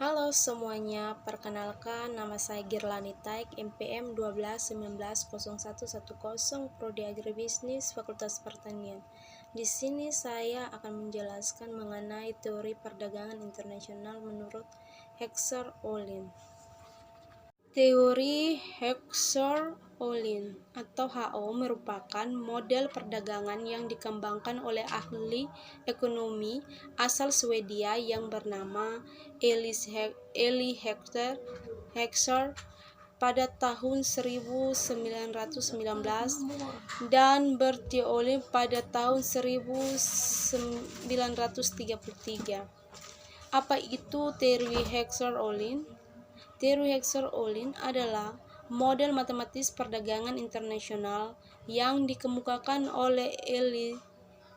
Halo semuanya, perkenalkan nama saya Girlani Taik, MPM 12190110, Prodi Agribisnis, Fakultas Pertanian. Di sini saya akan menjelaskan mengenai teori perdagangan internasional menurut Heckscher-Ohlin. Teori Heckscher-Ohlin atau HO merupakan model perdagangan yang dikembangkan oleh ahli ekonomi asal Swedia yang bernama Eli Heckscher pada tahun 1919 dan Bertie Ohlin pada tahun 1933. Apa itu teori Heckscher-Ohlin? Teori Heckscher-Ohlin adalah model matematis perdagangan internasional yang dikemukakan oleh Eli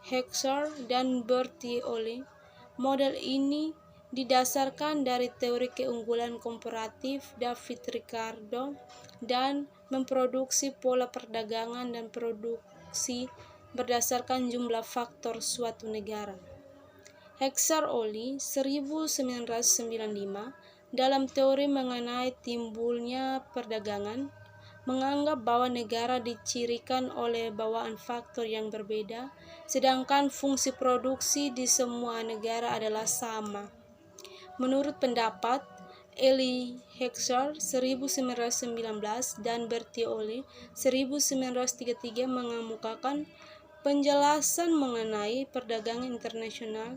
Heckscher dan Bertie Ohlin. Model ini didasarkan dari teori keunggulan komparatif David Ricardo dan memproduksi pola perdagangan dan produksi berdasarkan jumlah faktor suatu negara. Heckscher-Ohlin 1995 dalam teori mengenai timbulnya perdagangan menganggap bahwa negara dicirikan oleh bawaan faktor yang berbeda, sedangkan fungsi produksi di semua negara adalah sama. Menurut pendapat Eli Heckscher 1919 dan Bertie Ohlin 1933 mengemukakan penjelasan mengenai perdagangan internasional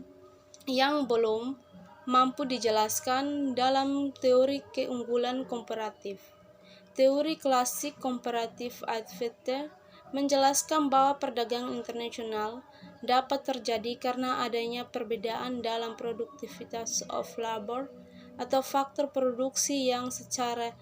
yang belum mampu dijelaskan dalam teori keunggulan komparatif. Teori klasik komparatif Advaita menjelaskan bahwa perdagangan internasional dapat terjadi karena adanya perbedaan dalam produktivitas of labor atau faktor produksi yang secara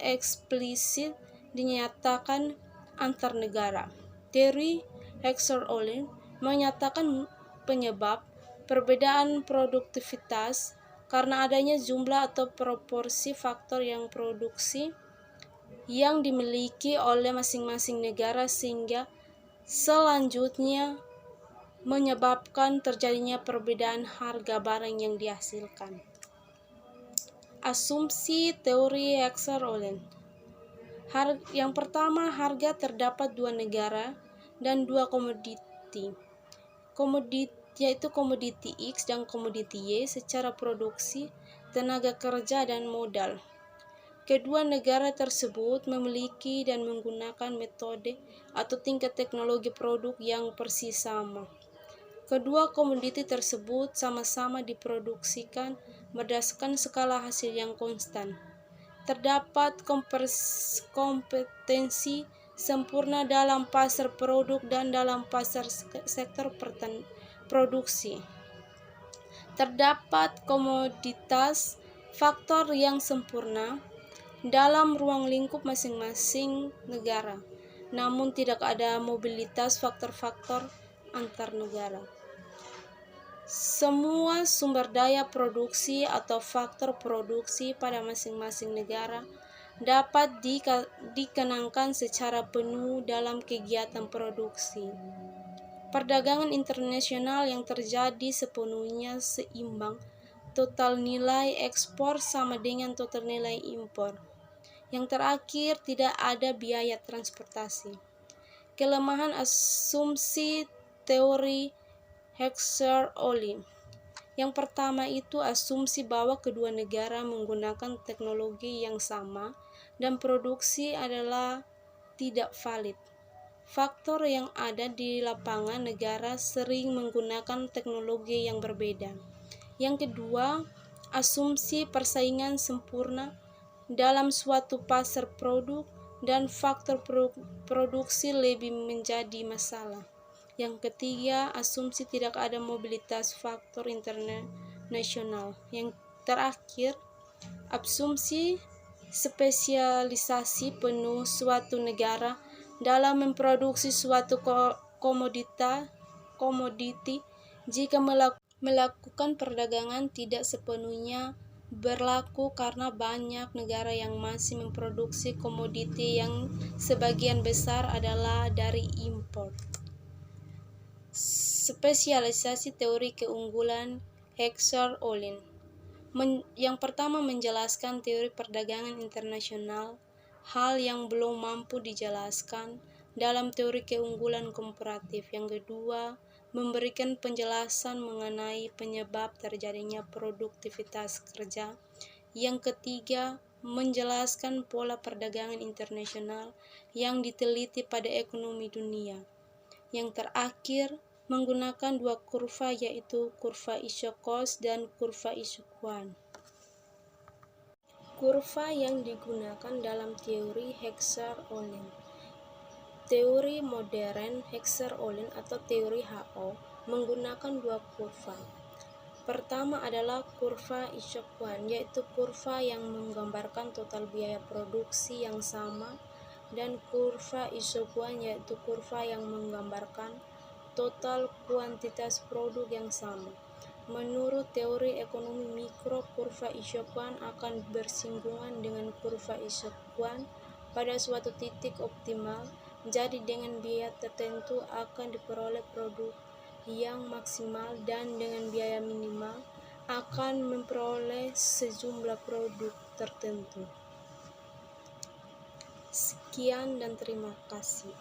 eksplisit dinyatakan antar negara. Teori Heckscher-Ohlin menyatakan penyebab perbedaan produktivitas karena adanya jumlah atau proporsi faktor yang produksi yang dimiliki oleh masing-masing negara sehingga selanjutnya menyebabkan terjadinya perbedaan harga barang yang dihasilkan. Asumsi teori Heckscher-Ohlin. Yang pertama, harga terdapat dua negara dan dua komoditi. Yaitu komoditi X dan komoditi Y secara produksi, tenaga kerja, dan modal. Kedua negara tersebut memiliki dan menggunakan metode atau tingkat teknologi produk yang persis sama. Kedua komoditi tersebut sama-sama diproduksikan berdasarkan skala hasil yang konstan. Terdapat kompetensi sempurna dalam pasar produk dan dalam pasar sektor produksi. Terdapat komoditas faktor yang sempurna dalam ruang lingkup masing-masing negara, namun tidak ada mobilitas faktor-faktor antar negara. Semua sumber daya produksi atau faktor produksi pada masing-masing negara dapat dikenangkan secara penuh dalam kegiatan produksi. Perdagangan internasional yang terjadi sepenuhnya seimbang. Total nilai ekspor sama dengan total nilai impor. Yang terakhir, tidak ada biaya transportasi. Kelemahan asumsi teori Heckscher-Ohlin. Yang pertama itu asumsi bahwa kedua negara menggunakan teknologi yang sama dan produksi adalah tidak valid. Faktor yang ada di lapangan negara sering menggunakan teknologi yang berbeda. Yang kedua, asumsi persaingan sempurna dalam suatu pasar produk dan faktor produksi lebih menjadi masalah. Yang ketiga, asumsi tidak ada mobilitas faktor internasional. Yang terakhir, asumsi spesialisasi penuh suatu negara dalam memproduksi suatu komoditi jika melakukan perdagangan tidak sepenuhnya berlaku karena banyak negara yang masih memproduksi komoditi yang sebagian besar adalah dari impor. Spesialisasi teori keunggulan Heckscher-Ohlin. Yang pertama, menjelaskan teori perdagangan internasional, hal yang belum mampu dijelaskan dalam teori keunggulan komparatif. Yang kedua, memberikan penjelasan mengenai penyebab terjadinya produktivitas kerja. Yang ketiga, menjelaskan pola perdagangan internasional yang diteliti pada ekonomi dunia. Yang terakhir, menggunakan dua kurva, yaitu kurva Isokos dan kurva Isokwan. Kurva yang digunakan dalam teori Hexer-Ohlin. Teori modern Hexer-Ohlin atau teori HO menggunakan dua kurva. Pertama adalah kurva Isokwan, yaitu kurva yang menggambarkan total biaya produksi yang sama, dan kurva Isokwan yaitu kurva yang menggambarkan total kuantitas produk yang sama. Menurut teori ekonomi mikro, kurva Isokwan akan bersinggungan dengan kurva Isokwan pada suatu titik optimal. Jadi dengan biaya tertentu akan diperoleh produk yang maksimal, dan dengan biaya minimal akan memperoleh sejumlah produk tertentu. Sekian dan terima kasih.